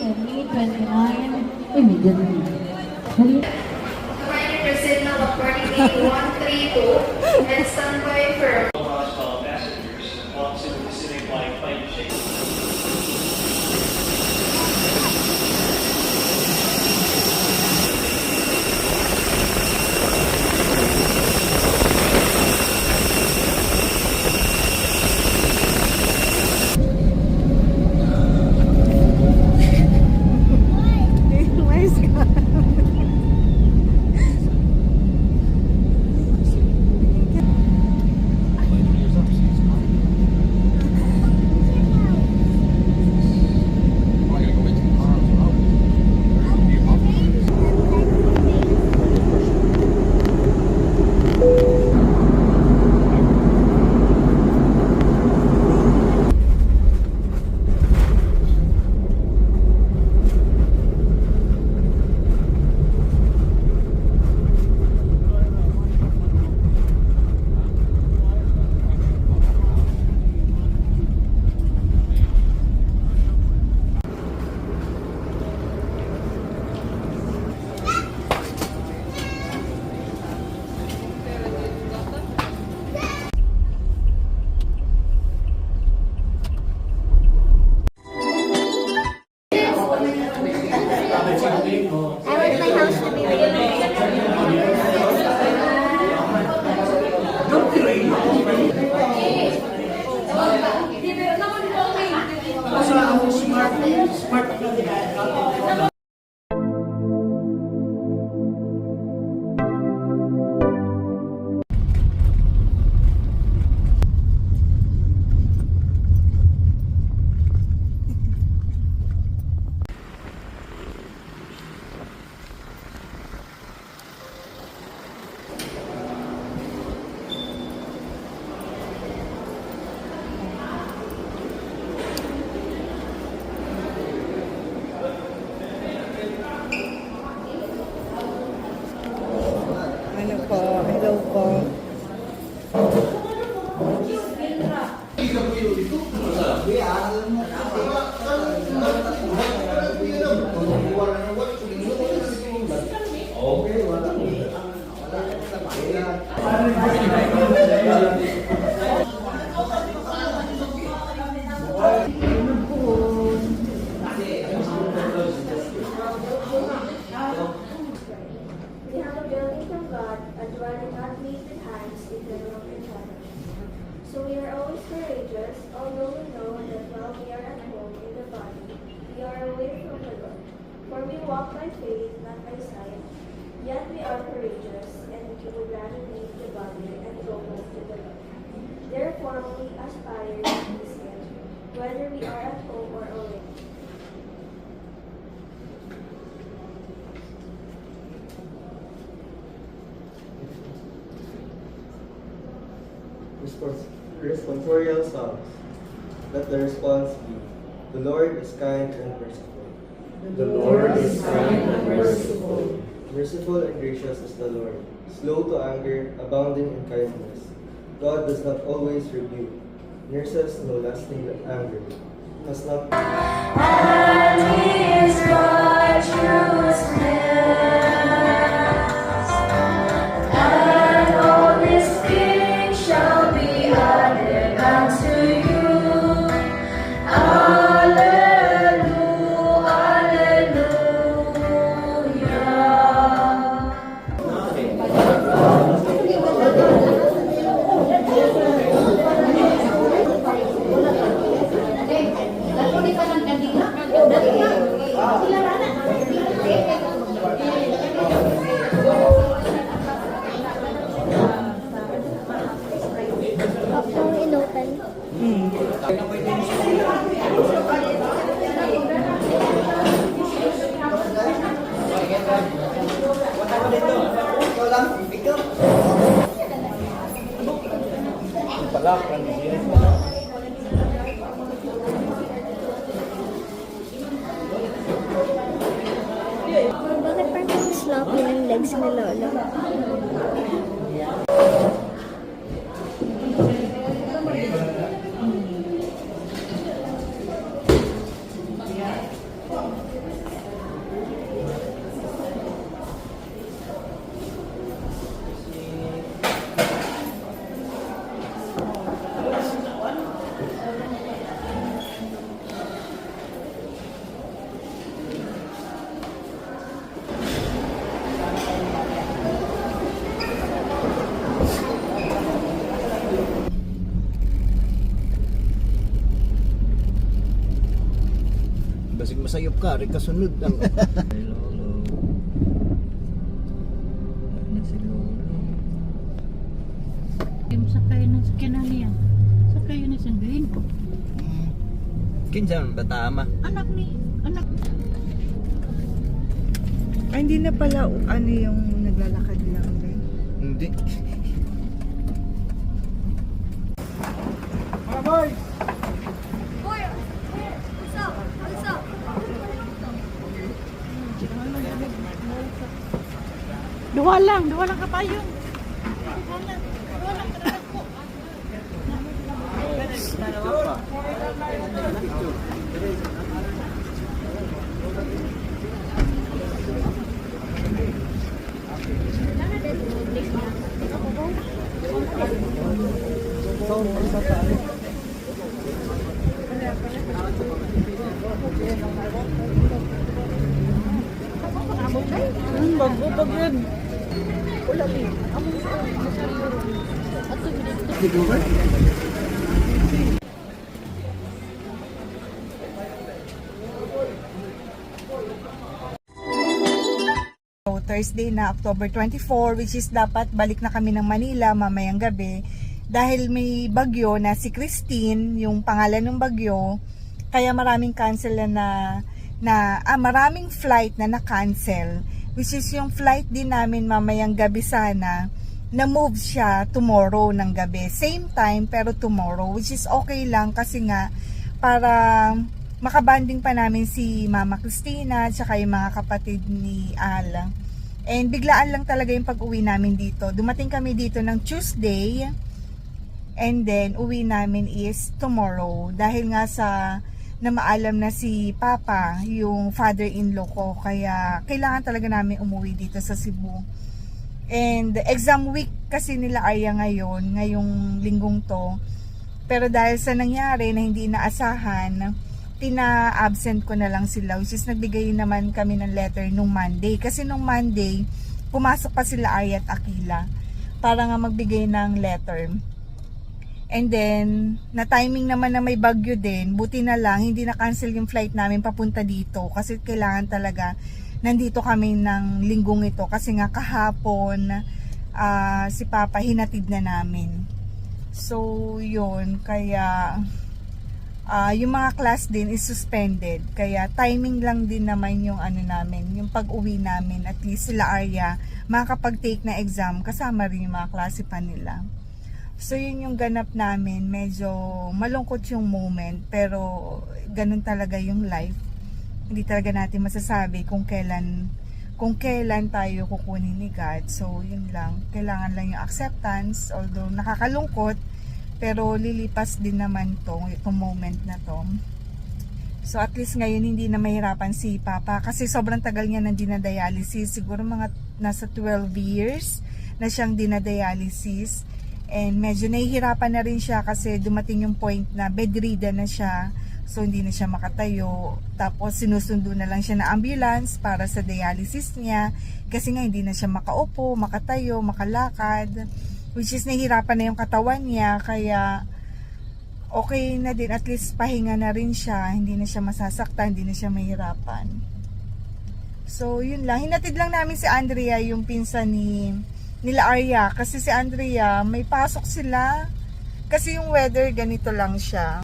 and May 29 immediately. Minor President of Party 132 and standby for passengers while sitting by flight check. Ano po? Hello po. we have a building from God, a dwelling not made with hands, eternal in heaven. So we are always courageous, although we know that while we are at home in the body, we are away from the Lord. For we walk by faith, not by sight. Yet we are courageous, and we will rather leave the body and go home to the Lord. Therefore, we aspire to this end, whether we are at home or away. Responsorial songs. Let the response be, the Lord is kind and merciful. The Lord is kind and merciful. Merciful and gracious is the Lord, slow to anger, abounding in kindness. God does not always rebuke, nurses no lasting anger, has not And his righteousness, and all his kings shall be added unto you. Alleluia, alleluia. Bakit parang sloppy ng legs ni Lolo? sayop ka, rin kasunod ang... Lolo. Ano si Lolo? Yung sakay ng sakyanan niya. Sakay yun isang gahin ko. Kinsan ba tama? Anak ni, anak. Ay, hindi na pala ano yung naglalakad lang din. Hindi. Duwa lang kapayon. Duwa lang kadagdag ko. So, Thursday na October 24, which is dapat balik na kami ng Manila mamayang gabi dahil may bagyo na si Christine, yung pangalan ng bagyo, kaya maraming cancel maraming flight na na-cancel, which is yung flight din namin mamayang gabi sana na move siya tomorrow ng gabi, same time pero tomorrow, which is okay lang kasi nga para makabanding pa namin si Mama Christina at saka yung mga kapatid ni Al. And biglaan lang talaga yung pag-uwi namin dito. Dumating kami dito ng Tuesday and then uwi namin is tomorrow dahil nga sa na maalam na si Papa, yung father-in-law ko, kaya kailangan talaga namin umuwi dito sa Cebu. And exam week kasi nila Arya ngayong linggong to. Pero dahil sa nangyari na hindi inaasahan, tina-absent ko na lang sila, which is nagbigay naman kami ng letter nung Monday. Kasi nung Monday, pumasok pa sila Arya at Akila para nga magbigay ng letter. And then, na-timing naman na may bagyo din, buti na lang, hindi na-cancel yung flight namin papunta dito. Kasi kailangan talaga, nandito kami ng linggong ito. Kasi nga kahapon, si Papa hinatid na namin. So, yun, kaya... yung mga class din is suspended, kaya timing lang din naman yung ano namin, yung pag-uwi namin, at least sila Arya makakapag-take na exam kasama rin yung mga klase pa nila. So yun yung ganap namin, medyo malungkot yung moment pero ganun talaga yung life. Hindi talaga natin masasabi kung kailan tayo kukunin ni God. So yun lang, kailangan lang yung acceptance, although nakakalungkot pero lilipas din naman itong moment na to. So at least ngayon hindi na mahirapan si Papa kasi sobrang tagal niya nang dinadialysis. Siguro mga nasa 12 years na siyang dinadialysis. And medyo nahihirapan na rin siya kasi dumating yung point na bedridden na siya. So hindi na siya makatayo. Tapos sinusundo na lang siya na ambulance para sa dialysis niya. Kasi nga hindi na siya makaupo, makatayo, makalakad. Which is nahihirapan na yung katawan niya, kaya okay na din, at least pahinga na rin siya, hindi na siya masasaktan, hindi na siya mahirapan. So yun lang, hinatid lang namin si Andrea, yung pinsan nila Arya, kasi si Andrea may pasok sila, kasi yung weather ganito lang siya.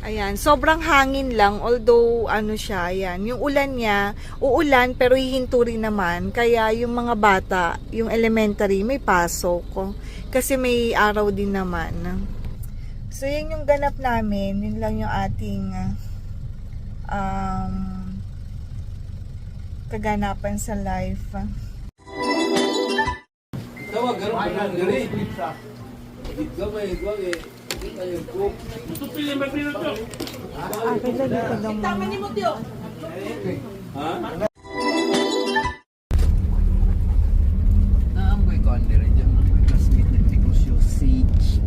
Ayan, sobrang hangin lang, although ano siya, ayan, yung ulan niya, uulan pero hihinto rin naman, kaya yung mga bata, yung elementary, may pasok, kasi may araw din naman. So yun yung ganap namin, yun lang yung ating kaganapan sa life. Tawag, gano'n ba lang gari? Gamay, gamay. Naamboy ko ang dire dyan ng classmate ng negosyo Sage.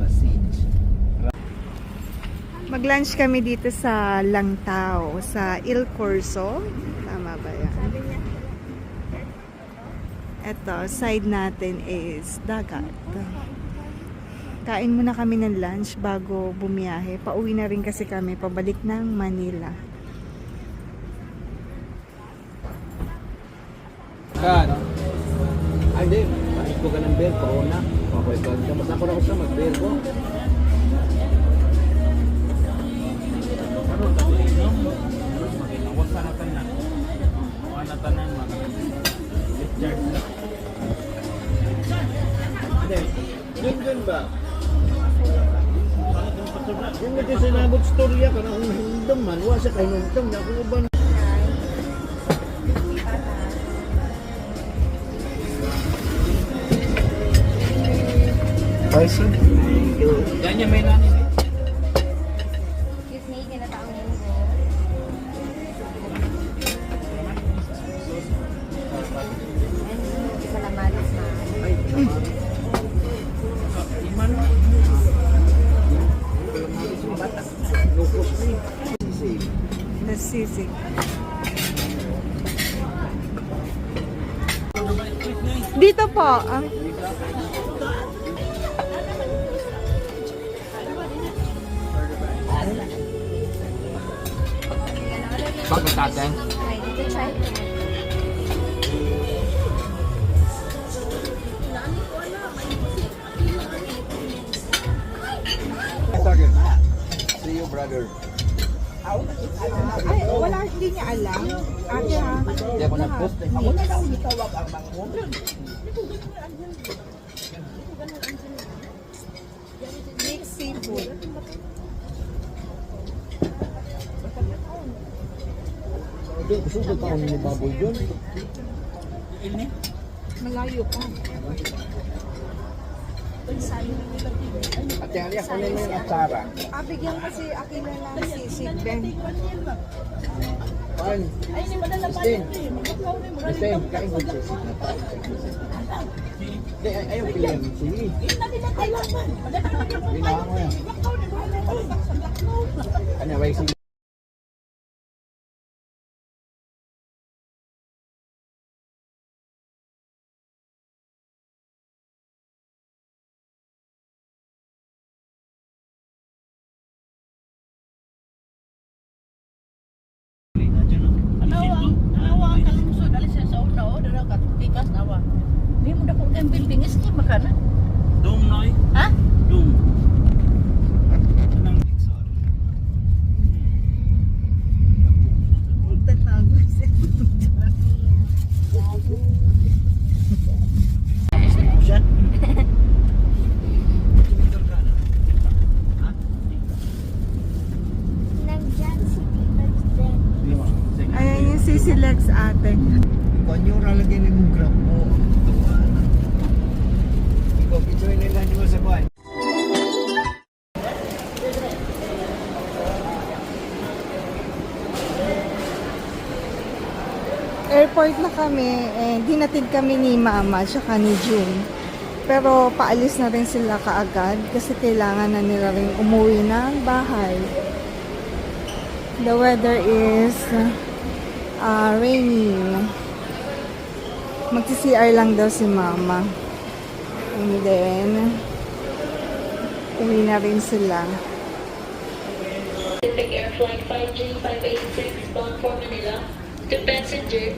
Mag-lunch kami dito sa Langtao, sa Il Corso. Tama ba yan? Ito, side natin is dagat. Kain muna kami ng lunch bago bumiyahe. Pauwi na rin kasi kami pabalik ng Manila. Kan. Ay, di. Panis ko ka ng beer, corona. Okay, kan. Mas ako na ko sa mag-beer ko. Pero tayo inom. Awas na tanan. Awas na tanan charge na. Hindi. Yun ba? Yung ito sinabot storya ka na kung hindom man, wala siya kayo nungtong na kung uban. Person? Yan yung may nanin. Excuse me, kinataong linggo. Salamados na. Ay, Iman. lukos ni. Sisig. Nasisig. Dito po. Bakit tatay? Okay, dito try. See you, brother. Ay, wala, hindi niya alam. Ate ha. Hindi ako nag-post. Ako na daw itawag ang mga Mixed seafood. Ito, gusto ko taon ni baboy yun. Malayo pa. At yung aliyak ko na yung atsara. Bigyan kasi Akila ng sisig, Ben. Pan. Christine, kain ko sisig na tayo. Hindi, ayaw pilihan. Sige. Binahan mo yan. Kanya, wait, sige. Nawa ang kalungsod. Alis siya sa una. O, dalaw ka. Tikas, nawa. Hindi mo na kung ang building is kaya makana. Dome noy. Ha? Dome. Anong Dixon? Nandyan si Tita Jen. Ayan yung Sisi Lex ate. Kanyura lagi ni mong grab mo. Ikaw, picture nila nyo sa buwan. Airport na kami, dinatid kami ni Mama tsaka ni June. Pero paalis na rin sila kaagad kasi kailangan na nila rin umuwi ng bahay. The weather is raining. Magsi-CR lang daw si Mama. And then, uwi na rin sila. Pacific Air Flight 5G 586 bound for Manila to passenger.